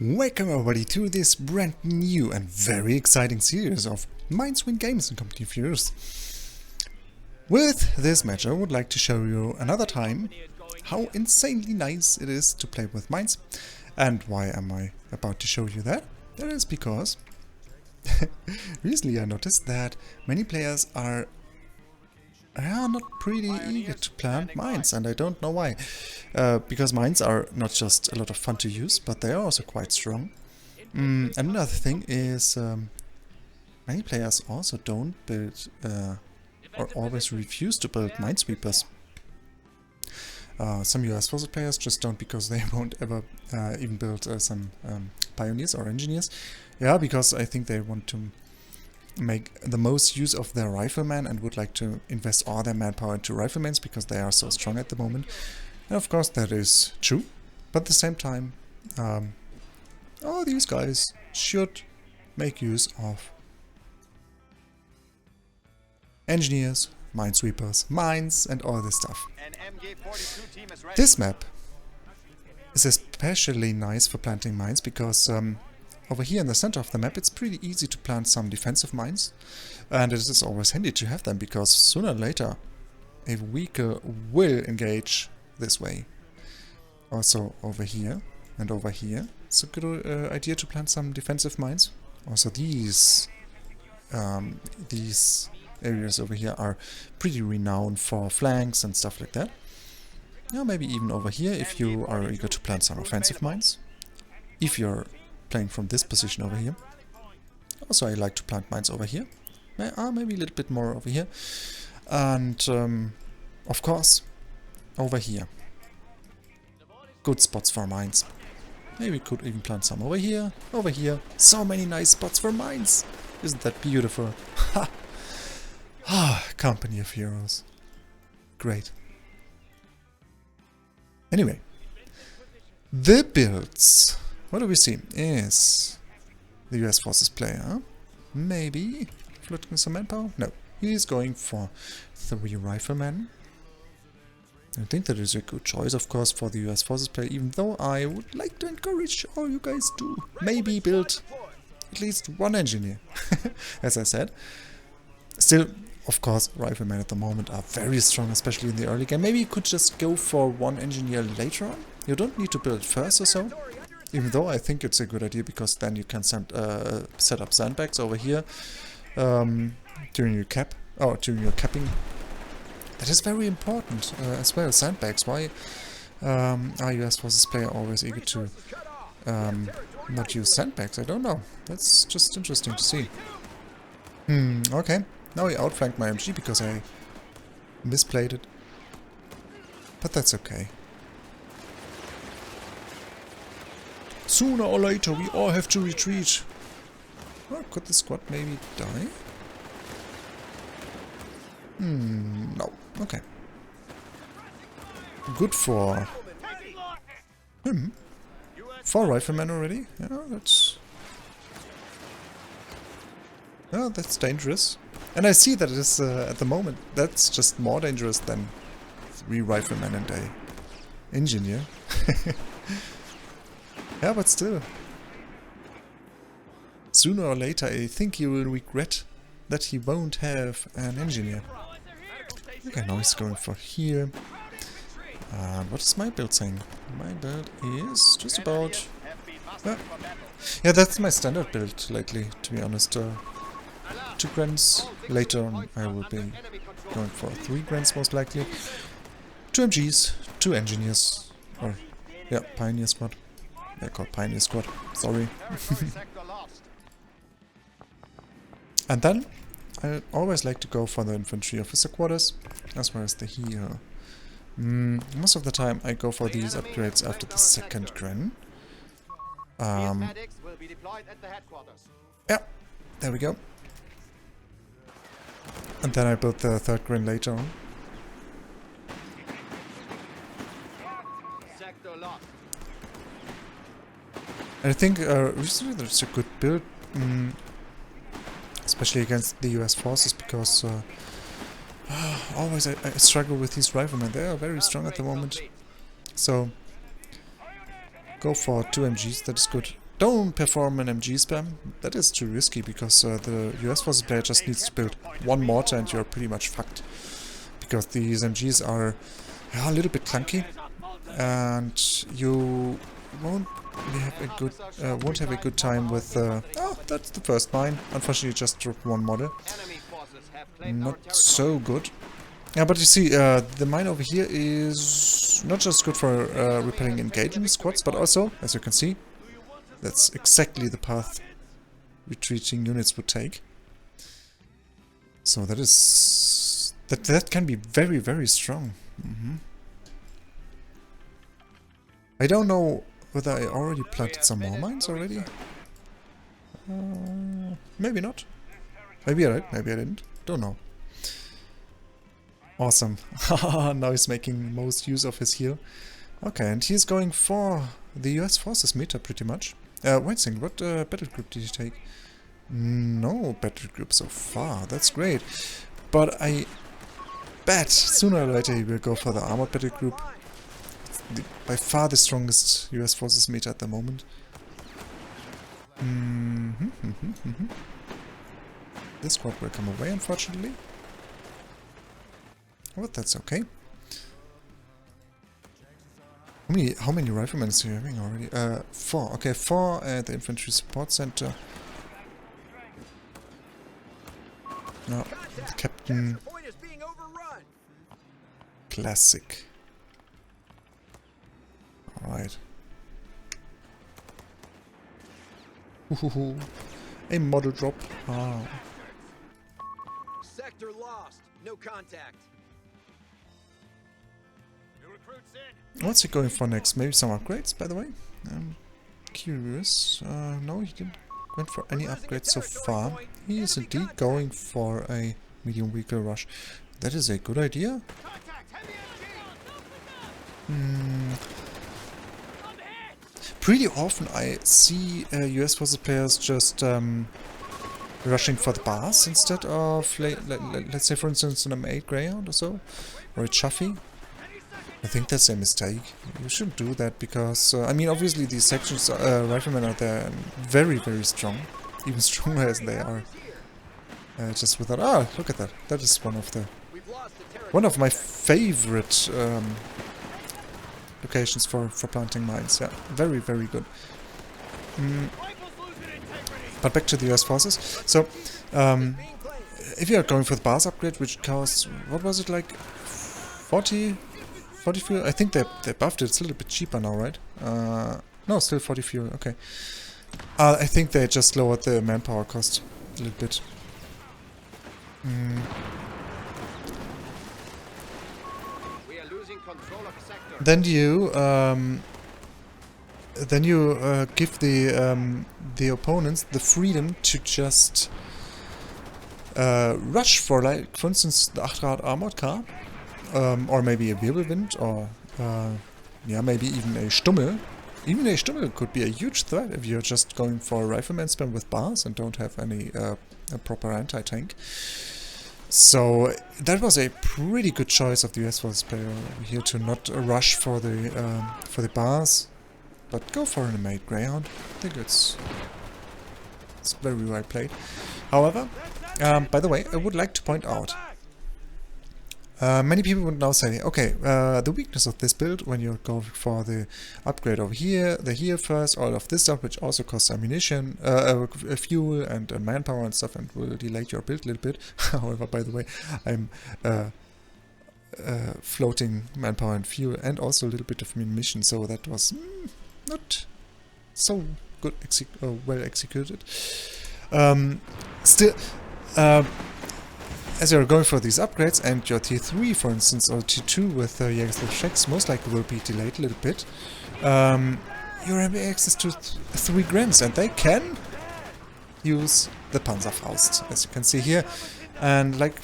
Welcome everybody to this brand new and very exciting series of Minds Win Games in Company of Heroes. With this match I would like to show you another time how insanely nice it is to play with Minds. And why am I about to show you that? That is because recently I noticed that many players are not pretty eager to plant mines, and I don't know why. Because mines are not just a lot of fun to use, but they are also quite strong. And another thing is many players also don't build or always refuse to build minesweepers. Some US Forces players just don't because they won't ever even build some pioneers or engineers. Yeah, because I think they want to make the most use of their riflemen and would like to invest all their manpower into riflemen because they are so strong at the moment. And of course that is true, but at the same time all these guys should make use of engineers, minesweepers, mines and all this stuff. This map is especially nice for planting mines because over here in the center of the map it's pretty easy to plant some defensive mines, and it is always handy to have them because sooner or later a weaker will engage this way. Also over here and over here it's a good idea to plant some defensive mines. Also these areas over here are pretty renowned for flanks and stuff like that. Yeah, maybe even over here if you are eager to plant some offensive mines. If you're playing from this position over here. Also I like to plant mines over here. Maybe a little bit more over here. And of course over here. Good spots for mines. Maybe we could even plant some over here, over here. So many nice spots for mines. Isn't that beautiful? Ha! Company of Heroes. Great. Anyway. The builds. What do we see? Is the US Forces player maybe floating some manpower? No. He's going for 3 riflemen. I think that is a good choice, of course, for the US Forces player, even though I would like to encourage all you guys to maybe build at least 1 engineer, as I said. Still, of course, riflemen at the moment are very strong, especially in the early game. Maybe you could just go for 1 engineer later on. You don't need to build first or so. Even though I think it's a good idea because then you can set up sandbags over here during your capping. That is very important as well, sandbags. Why are US Forces player always eager to not use sandbags? I don't know. That's just interesting to see. Okay. Now he outflanked my MG because I misplayed it. But that's okay. Sooner or later we all have to retreat. Oh, could the squad maybe die? No. Okay. Good for him. 4 riflemen already? Yeah, that's dangerous. And I see that it is, at the moment, that's just more dangerous than 3 riflemen and a engineer. Yeah, but still. Sooner or later, I think he will regret that he won't have an engineer. Okay, now he's going for here. What is my build saying? My build is just about... Yeah, that's my standard build lately, to be honest. 2 grants. Later on, I will be going for 3 grants most likely. 2 MGs, 2 engineers. Or, yeah, Pioneer Squad. They're called Pioneer Squad, sorry. And then, I always like to go for the infantry officer quarters, as well as the hero. Most of the time I go for these upgrades after the 2nd gran. Yeah, there we go. And then I build the 3rd gran later on. I think recently there's a good build, especially against the US Forces, because always I struggle with these riflemen. They are very strong at the moment. So go for 2 MGs, that is good. don't perform an MG spam. That is too risky because the US Forces player just needs to build one mortar and you're pretty much fucked. Because these MGs are a little bit clunky and you won't have a good time with... oh, that's the first mine. Unfortunately, just dropped one model. Not so good. Yeah, but you see, the mine over here is not just good for repelling engaging squads, but also, as you can see, that's exactly the path retreating units would take. So that is... that can be very, very strong. I don't know whether I already planted some more mines already. Maybe not. Maybe I did, maybe I didn't. Don't know. Awesome. Now he's making most use of his heal. Okay, and he's going for the US Forces meter pretty much. Wait a second, what battle group did he take? No battle group so far, that's great. But I bet sooner or later he will go for the armored battle group. It's by far the strongest US Forces meter at the moment. This squad will come away, unfortunately. But that's okay. How many riflemen are you having already? 4. Okay, 4 at the infantry support center. No, the captain. Classic. Alright. A model drop. Ah. Sector lost. No contact. What's he going for next? Maybe some upgrades, by the way? I'm curious. No, he didn't went for any upgrades so far. He is indeed going for a medium vehicle rush. That is a good idea. Pretty often I see US Forces players just rushing for the bars instead of, let's say for instance, an M8 Greyhound or so, or a Chaffee. I think that's a mistake. You shouldn't do that because, I mean, obviously these sections, riflemen are there very, very strong. Even stronger as they are. Just without... Ah, look at that. That is one of my favorite locations for planting mines. Yeah, very, very good. But back to the US Forces. So, if you are going for the bars upgrade, which costs, what was it, like 40 fuel? I think they buffed it. It's a little bit cheaper now, right? No, still 40 fuel. Okay. I think they just lowered the manpower cost a little bit. We are losing control of sector. Then you give the opponents the freedom to just rush for, like, for instance, the Achtrad armored car. Or maybe a Wirbelwind, or yeah, maybe even a Stummel. Even a Stummel could be a huge threat if you're just going for a rifleman spam with bars and don't have any a proper anti-tank. So that was a pretty good choice of the US Forces player here to not rush for the bars, but go for an M8 Greyhound. I think it's very well played. However, by the way, I would like to point out. Many people would now say, okay, the weakness of this build, when you go for the upgrade over here, the here first, all of this stuff, which also costs ammunition, fuel and manpower and stuff, and will delay your build a little bit. However, by the way, I'm floating manpower and fuel, and also a little bit of ammunition, so that was not so good, well executed. Still, as you're going for these upgrades, and your tier 3, for instance, or tier 2 with Jägerslav most likely will be delayed a little bit, you have access to 3 Grens, and they can use the Panzerfaust, as you can see here. And like,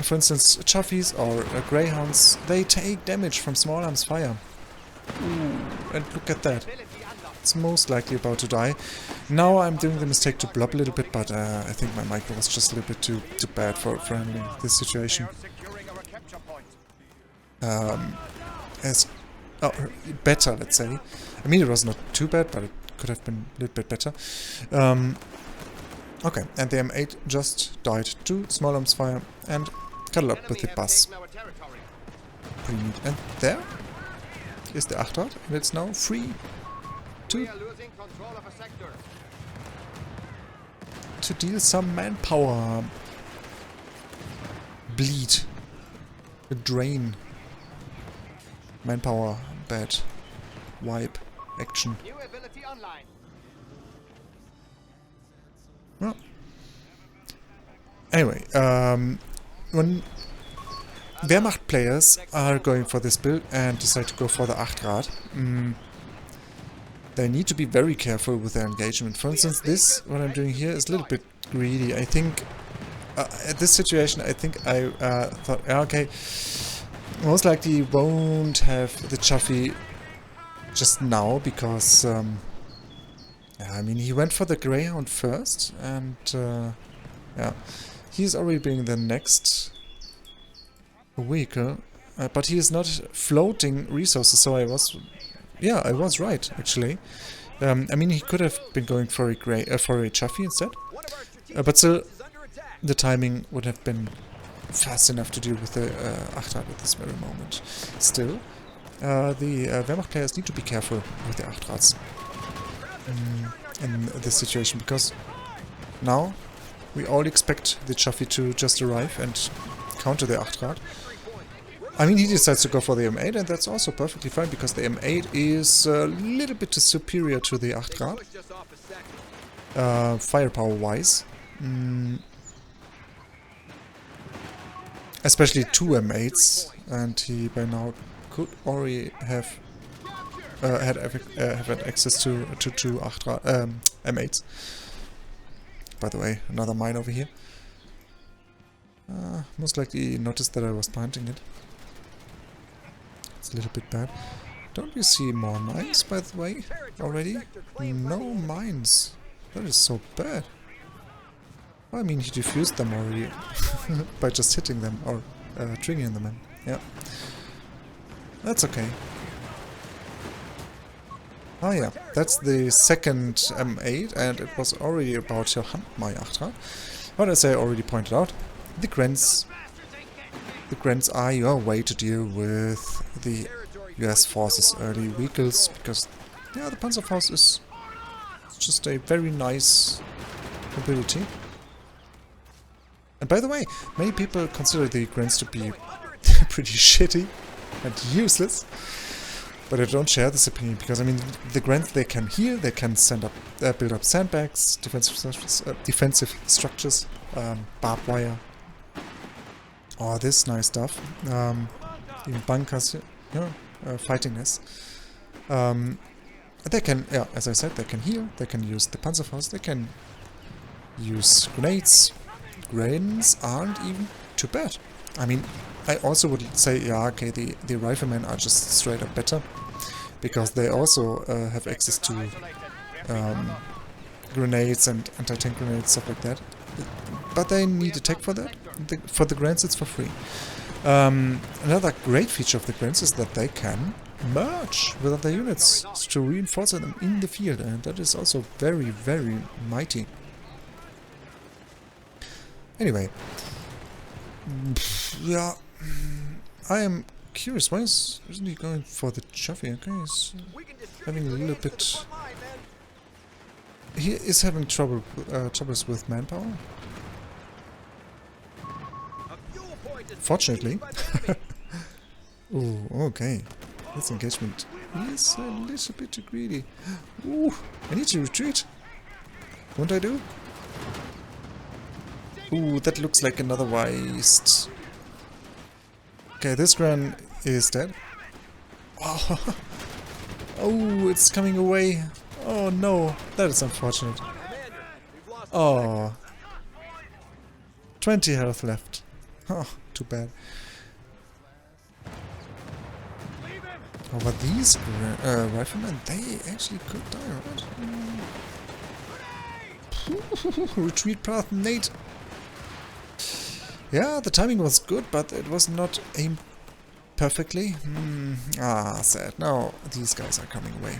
for instance, Chaffies or Greyhounds, they take damage from small arms fire. Ooh, and look at that. It's most likely about to die. Now I'm doing the mistake to blob a little bit, but I think my micro was just a little bit too bad for handling this situation. Better, let's say. I mean, it was not too bad, but it could have been a little bit better. Okay, and the M8 just died to small arms fire and cuddled up with the bus. Pretty neat. And there is the Achtrad, and it's now free to deal some manpower bleed, a drain, manpower bad wipe action. Well, anyway, when Wehrmacht players are going for this build and decide to go for the Achtrad, they need to be very careful with their engagement. For instance, this, what I'm doing here, is a little bit greedy. I think, at this situation, I think I thought, okay, most likely won't have the Chaffee just now, because, I mean, he went for the Greyhound first, and, yeah, he's already being the next vehicle, but he is not floating resources, so I was right, actually. I mean, he could have been going for a Chaffee instead, but still, the timing would have been fast enough to deal with the Achtrad at this very moment. Still, the Wehrmacht players need to be careful with the Achtrads in this situation, because now we all expect the Chaffee to just arrive and counter the Achtrad. I mean, he decides to go for the M8, and that's also perfectly fine, because the M8 is a little bit superior to the Achtrad, firepower-wise. Especially two M8s, and he by now could already have had access to two Achtrad M8s. By the way, another mine over here. Most likely noticed that I was planting it. It's a little bit bad. Don't we see more mines, by the way, already? No mines. That is so bad. Well, I mean, he defused them already by just hitting them or triggering them in. Yeah. That's okay. Oh yeah, that's the second M8, and it was already about to hunt my Achtrad. But as I already pointed out, the Grens are your way to deal with the US forces' early vehicles, because yeah, the Panzerfaust is just a very nice ability. And by the way, many people consider the Grens to be pretty shitty and useless, but I don't share this opinion, because I mean, the Grens, they can heal, they can build up sandbags, defensive structures, barbed wire, all this nice stuff, even bunkers, fightingness. They can, yeah, as I said, they can heal, they can use the Panzerfaust, they can use grenades. Grens aren't even too bad. I mean, I also would say, yeah, okay, the riflemen are just straight up better, because they also have access to grenades and anti-tank grenades, stuff like that. But they need a tech for that. For the Grens, it's for free. Another great feature of the Grens is that they can merge with other units to reinforce them in the field, and that is also very, very mighty. Anyway, yeah, I am curious. Why isn't he going for the Chaffee? Okay, he's having a little bit. He is having troubles with manpower. Fortunately. Oh, okay. This engagement is a little bit too greedy. Ooh, I need to retreat. Won't I do? Ooh, that looks like another Weist. Okay, this Gren is dead. Oh, oh, it's coming away. Oh no, that is unfortunate. Oh, 20 health left. Oh, too bad. Oh, but these riflemen, they actually could die, right? Retreat path, Nate. Yeah, the timing was good, but it was not aimed perfectly. Sad. Now these guys are coming away.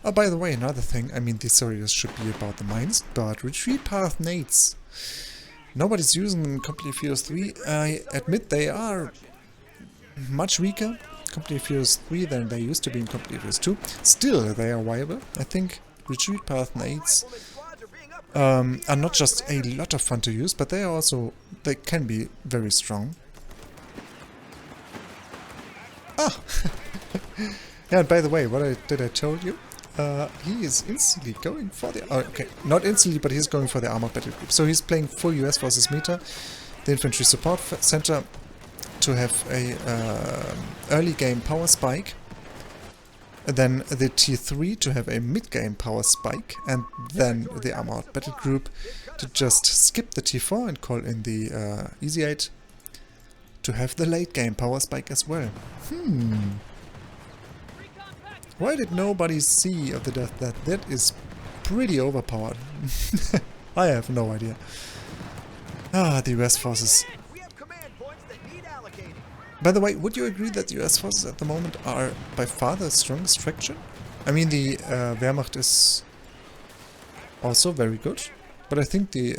Oh, by the way, another thing. I mean, this series should be about the mines, but retreat path nades. Nobody's using them in Complete Furious 3. I admit they are much weaker Complete Furious 3 than they used to be in Complete Furious 2. Still, they are viable. I think retreat path nades are not just a lot of fun to use, but they are also, they can be very strong. Ah! Yeah, and by the way, did I told you? He is instantly going for the... Oh, okay, not instantly, but he's going for the armored battle group. So he's playing full US Forces Meta, the infantry support center, to have a early game power spike, and then the T3 to have a mid game power spike, and then the armored battle group to just skip the T4 and call in the Easy 8 to have the late game power spike as well. Why did nobody see of the death that is pretty overpowered? I have no idea. Ah, the US forces. By the way, would you agree that the US forces at the moment are by far the strongest faction? I mean, the Wehrmacht is also very good, but I think the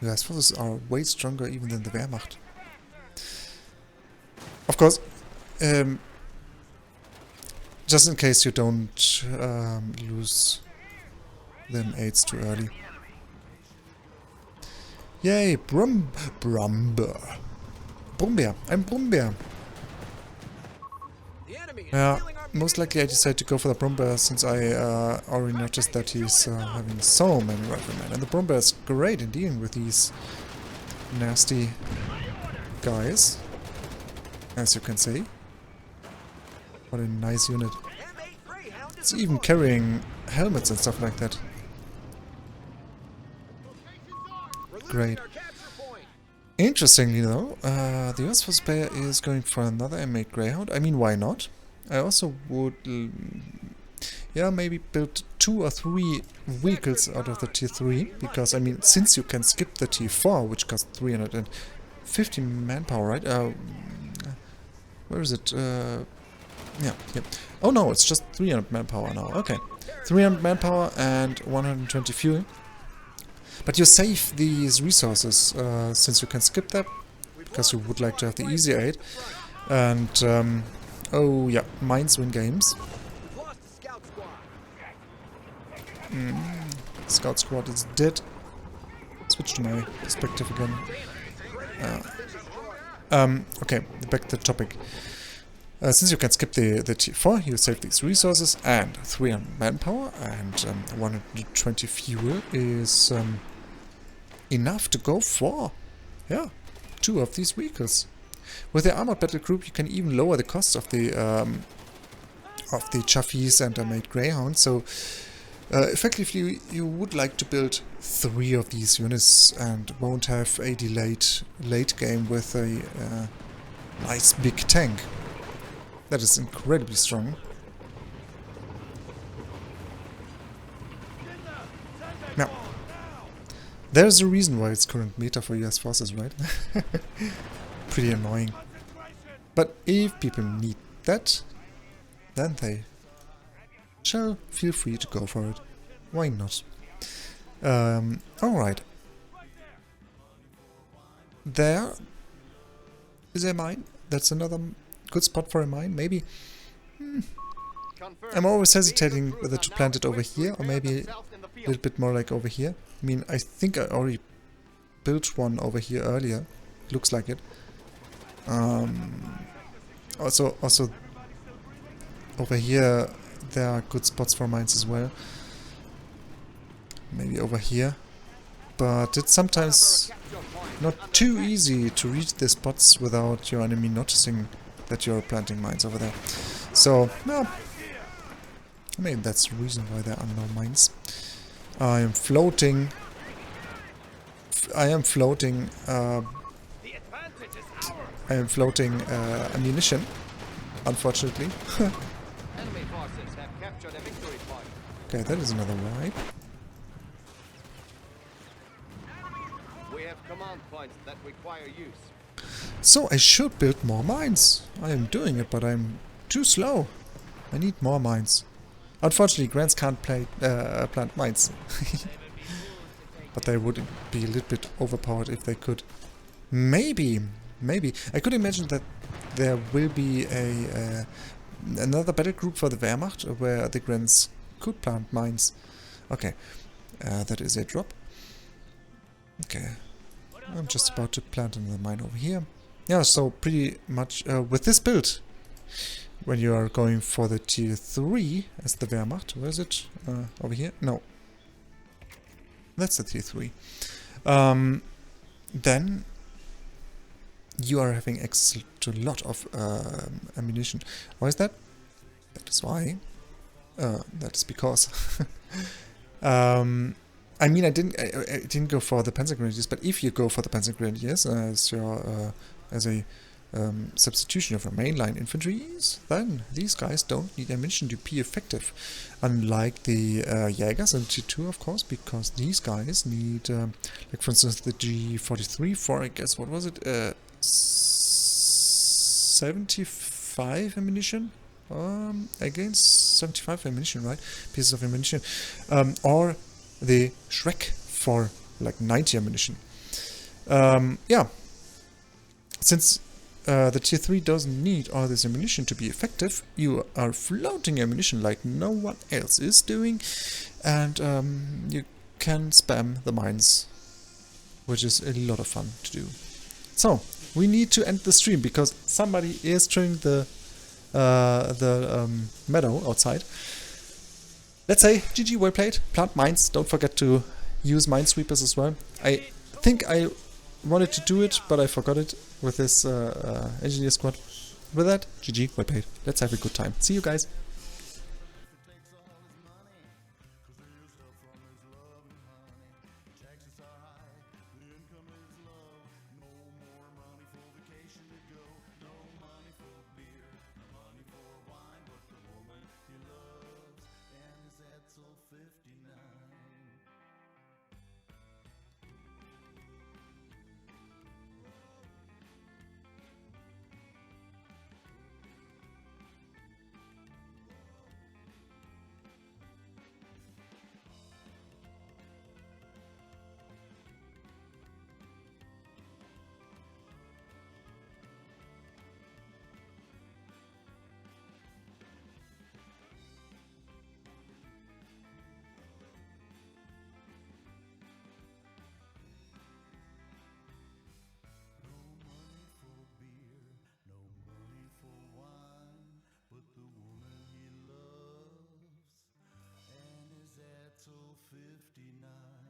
US forces are way stronger even than the Wehrmacht. Of course, just in case you don't lose them 8s too early. Yay, Brumbeer. Brumbeer, I'm Brumbeer. Yeah, most likely I decided to go for the Brumbeer since I already noticed that he's having so many riflemen. And the Brumbeer is great in dealing with these nasty guys, as you can see. What a nice unit. It's even carrying helmets and stuff like that. Great. Interestingly though, the US Force player is going for another M8 Greyhound. I mean, why not? I also would, yeah, maybe build 2 or 3 vehicles out of the Tier 3, because, I mean, since you can skip the Tier 4, which costs 350 manpower, right? Where is it? Yeah. Oh no, it's just 300 manpower now. Okay. 300 manpower and 120 fuel. But you save these resources since you can skip them, because you would like to have the Easy 8. And, oh yeah, mines win games. Scout squad is dead. Switch to my perspective again. Okay, back to the topic. Since you can skip the T4, you save these resources, and 300 manpower and 120 fuel is enough to go for, yeah, 2 of these vehicles. With the armored battle group, you can even lower the cost of the Chaffies and M8 Greyhounds. So effectively, you would like to build 3 of these units and won't have a delayed late game with a nice big tank. That is incredibly strong. Now, there's a reason why it's current meta for US forces, right? Pretty annoying. But if people need that, then they shall feel free to go for it. Why not? Alright. There is a mine. That's another good spot for a mine, maybe. I'm always hesitating whether to plant it over here or maybe a little bit more like over here. I mean, I think I already built one over here earlier. Looks like it. Also over here there are good spots for mines as well. Maybe over here. But it's sometimes not too easy to reach the spots without your enemy noticing that you're planting mines over there. So, no. I mean, that's the reason why there are no mines. I am floating. Ammunition, unfortunately. Enemy forces have captured a victory point. Okay, that is another wipe. We have command points that require use. So I should build more mines. I am doing it, but I'm too slow. I need more mines. Unfortunately, Grants can't plant mines. But they would be a little bit overpowered if they could. Maybe. I could imagine that there will be another battle group for the Wehrmacht where the Grants could plant mines. Okay, that is a drop. Okay, I'm just about to plant another mine over here. Yeah, so pretty much with this build, when you are going for the tier 3 as the Wehrmacht, where is it? Over here? No. That's the tier 3. Then you are having access to a lot of ammunition. Why is that? That is why. That is because. I mean, I didn't go for the Panzer Grenadiers, but if you go for the Panzer Grenadiers as your as a substitution of your mainline infantries, then these guys don't need ammunition to be effective. Unlike the Jägers and T2, of course, because these guys need, like for instance, the G43 for, I guess, what was it? 75 ammunition? Against 75 ammunition, right? Pieces of ammunition. Or the Shrek for like 90 ammunition. Yeah. Since the tier 3 doesn't need all this ammunition to be effective, you are floating ammunition like no one else is doing, and you can spam the mines, which is a lot of fun to do. So, we need to end the stream because somebody is trimming the meadow outside. Let's say GG, well played, plant mines, don't forget to use minesweepers as well. I think I wanted to do it, but I forgot it with this engineer squad. With that, GG, well played. Let's have a good time. See you guys. Till 59.